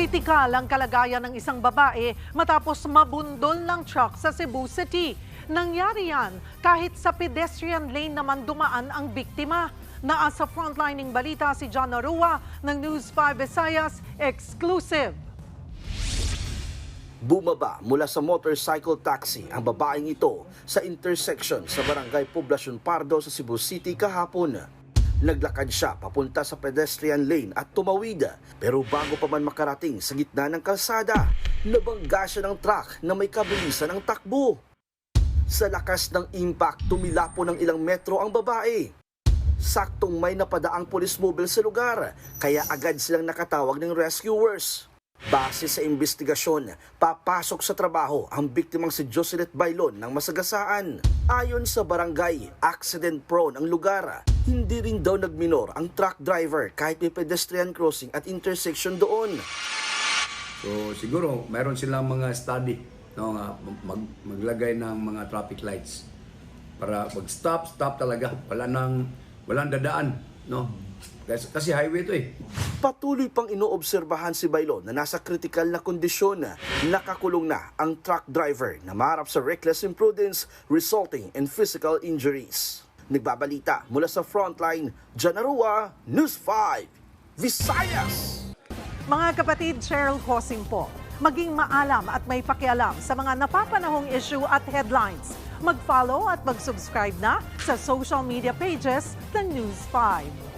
Kritikal ang kalagayan ng isang babae matapos mabundol ng truck sa Cebu City. Nangyari yan kahit sa pedestrian lane naman dumaan ang biktima. Naasa frontlining balita si John Arua ng News 5 Visayas Exclusive. Bumaba mula sa motorcycle taxi ang babaeng ito sa intersection sa Barangay Poblacion Pardo sa Cebu City kahapon. Naglakad siya papunta sa pedestrian lane at tumawid. Pero bago pa man makarating sa gitna ng kalsada, nabangga siya ng truck na may kabilisan ng takbo. Sa lakas ng impact, tumilapo ng ilang metro ang babae. Saktong may napadaang police mobile sa lugar, kaya agad silang nakatawag ng rescuers. Base sa investigasyon, papasok sa trabaho ang biktimang si Jocelyn Bailon ng masagasaan. Ayon sa barangay, accident-prone ang lugar. Hindi rin daw nagminor ang truck driver kahit may pedestrian crossing at intersection doon. So siguro mayroon silang mga study, no, maglagay ng mga traffic lights para mag-stop talaga. Walang dadaan, no? Kasi highway ito eh. Patuloy pang inoobserbahan si Bailon na nasa kritikal na kondisyon. Nakakulong na ang truck driver na maharap sa reckless imprudence resulting in physical injuries. Nagbabalita mula sa frontline, John Arua, News 5, Visayas! Mga kapatid, Cheryl Cosing po, maging maalam at may pakialam sa mga napapanahong issue at headlines. Mag-follow at mag-subscribe na sa social media pages ng News 5.